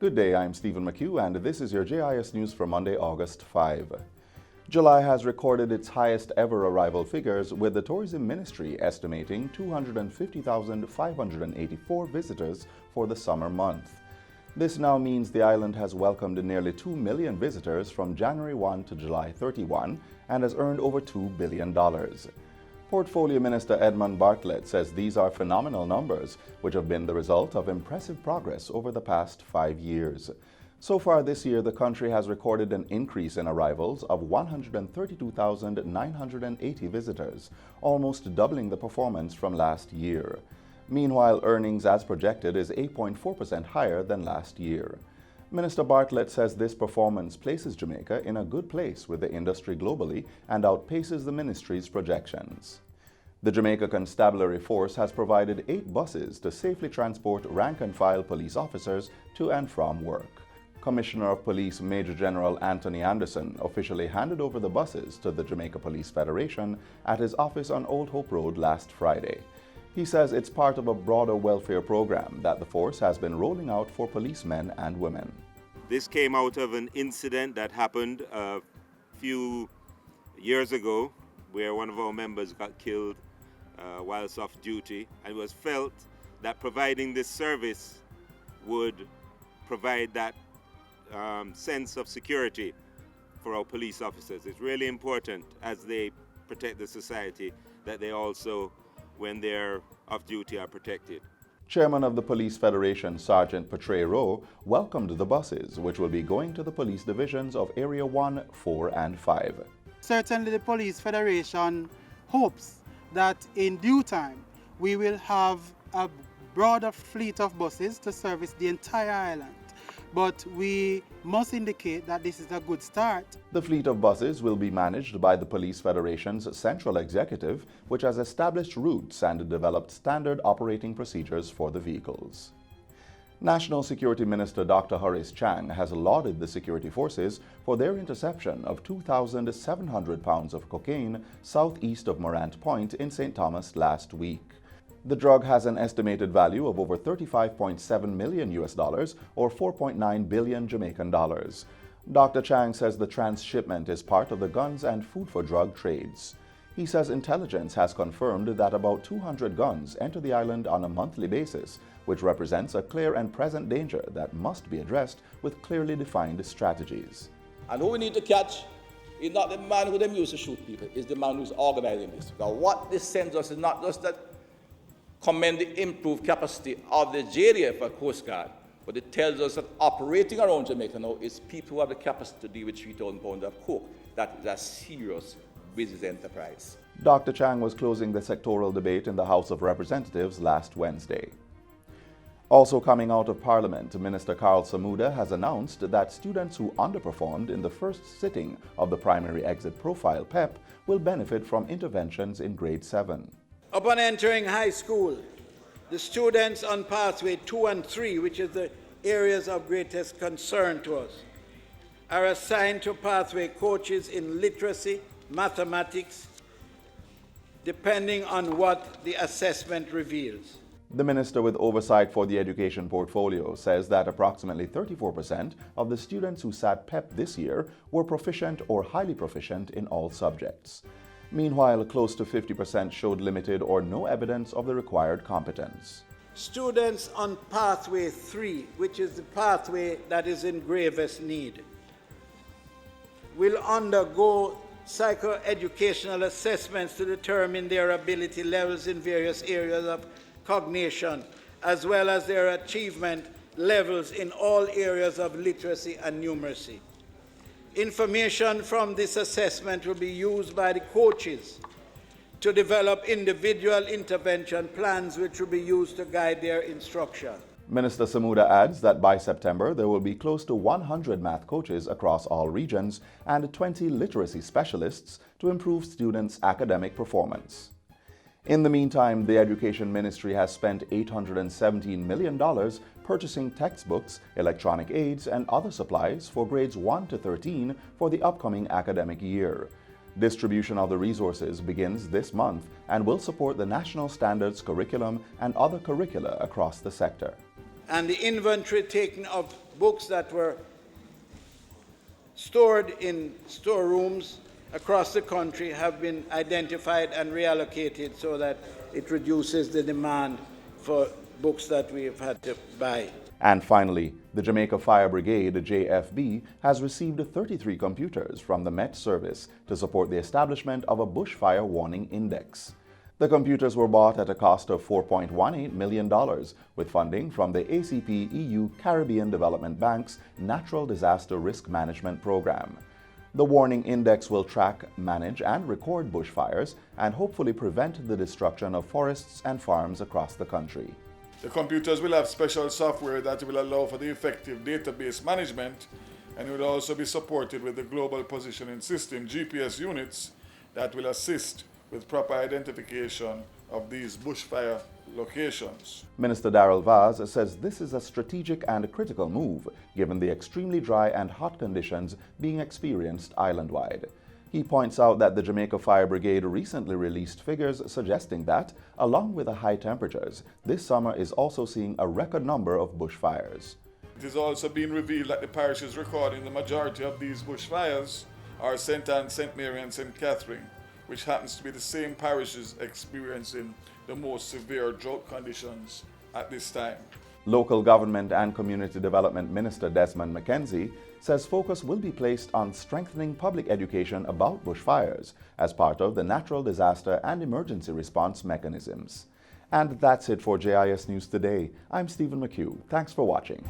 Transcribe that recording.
Good day, I'm Stephen McHugh, and this is your JIS News for Monday, August 5. July has recorded its highest ever arrival figures, with the Tourism Ministry estimating 250,584 visitors for the summer month. This now means the island has welcomed nearly 2 million visitors from January 1 to July 31 and has earned over $2 billion. Portfolio Minister Edmund Bartlett says these are phenomenal numbers, which have been the result of impressive progress over the past 5 years. So far this year, the country has recorded an increase in arrivals of 132,980 visitors, almost doubling the performance from last year. Meanwhile, earnings as projected is 8.4% higher than last year. Minister Bartlett says this performance places Jamaica in a good place with the industry globally and outpaces the ministry's projections. The Jamaica Constabulary Force has provided 8 buses to safely transport rank-and-file police officers to and from work. Commissioner of Police Major General Anthony Anderson officially handed over the buses to the Jamaica Police Federation at his office on Old Hope Road last Friday. He says it's part of a broader welfare program that the force has been rolling out for policemen and women. This came out of an incident that happened a few years ago where one of our members got killed whilst off duty, and it was felt that providing this service would provide that sense of security for our police officers. It's really important as they protect the society that they also, when they're off duty, are protected. Chairman of the Police Federation, Sergeant Patray Rowe, welcomed the buses, which will be going to the police divisions of Area 1, 4, and 5. Certainly the Police Federation hopes that in due time we will have a broader fleet of buses to service the entire island. But we must indicate that this is a good start. The fleet of buses will be managed by the Police Federation's Central Executive, which has established routes and developed standard operating procedures for the vehicles. National Security Minister Dr. Horace Chang has lauded the security forces for their interception of 2,700 pounds of cocaine southeast of Morant Point in St. Thomas last week. The drug has an estimated value of over $35.7 million or 4.9 billion Jamaican dollars. Dr. Chang says the transshipment is part of the guns and food for drug trades. He says intelligence has confirmed that about 200 guns enter the island on a monthly basis, which represents a clear and present danger that must be addressed with clearly defined strategies. And who we need to catch is not the man who them used to shoot people, it's the man who's organizing this. Now what this sends us is not just that commend the improved capacity of the JDF for Coast Guard, but it tells us that operating around Jamaica now is people who have the capacity to deal with 3,000 pounds of coke. That is a serious business enterprise. Dr. Chang was closing the sectoral debate in the House of Representatives last Wednesday. Also coming out of Parliament, Minister Carl Samuda has announced that students who underperformed in the first sitting of the Primary Exit Profile PEP will benefit from interventions in Grade 7. Upon entering high school, the students on pathway 2 and 3, which is the areas of greatest concern to us, are assigned to pathway coaches in literacy, mathematics, depending on what the assessment reveals. The minister with oversight for the education portfolio says that approximately 34% of the students who sat PEP this year were proficient or highly proficient in all subjects. Meanwhile, close to 50% showed limited or no evidence of the required competence. Students on pathway 3, which is the pathway that is in gravest need, will undergo psychoeducational assessments to determine their ability levels in various areas of cognition, as well as their achievement levels in all areas of literacy and numeracy. Information from this assessment will be used by the coaches to develop individual intervention plans which will be used to guide their instruction. Minister Samuda adds that by September there will be close to 100 math coaches across all regions and 20 literacy specialists to improve students' academic performance. In the meantime, the Education Ministry has spent $817 million purchasing textbooks, electronic aids, and other supplies for grades 1 to 13 for the upcoming academic year. Distribution of the resources begins this month and will support the national standards curriculum and other curricula across the sector. And the inventory taken of books that were stored in storerooms across the country have been identified and reallocated so that it reduces the demand for books that we have had to buy. And finally, the Jamaica Fire Brigade, JFB, has received 33 computers from the Met Service to support the establishment of a bushfire warning index. The computers were bought at a cost of $4.18 million, with funding from the ACP EU Caribbean Development Bank's Natural Disaster Risk Management Program. The warning index will track, manage, and record bushfires and hopefully prevent the destruction of forests and farms across the country. The computers will have special software that will allow for the effective database management, and will also be supported with the Global Positioning System GPS units that will assist with proper identification of these bushfire locations. Minister Darrell Vaz says this is a strategic and critical move given the extremely dry and hot conditions being experienced island-wide. He points out that the Jamaica Fire Brigade recently released figures suggesting that, along with the high temperatures, this summer is also seeing a record number of bushfires. It is also being revealed that the parishes recording the majority of these bushfires are St. Anne, St. Mary, and St. Catherine, which happens to be the same parishes experiencing the most severe drought conditions at this time. Local Government and Community Development Minister Desmond McKenzie says focus will be placed on strengthening public education about bushfires as part of the natural disaster and emergency response mechanisms. And that's it for JIS News Today. I'm Stephen McHugh. Thanks for watching.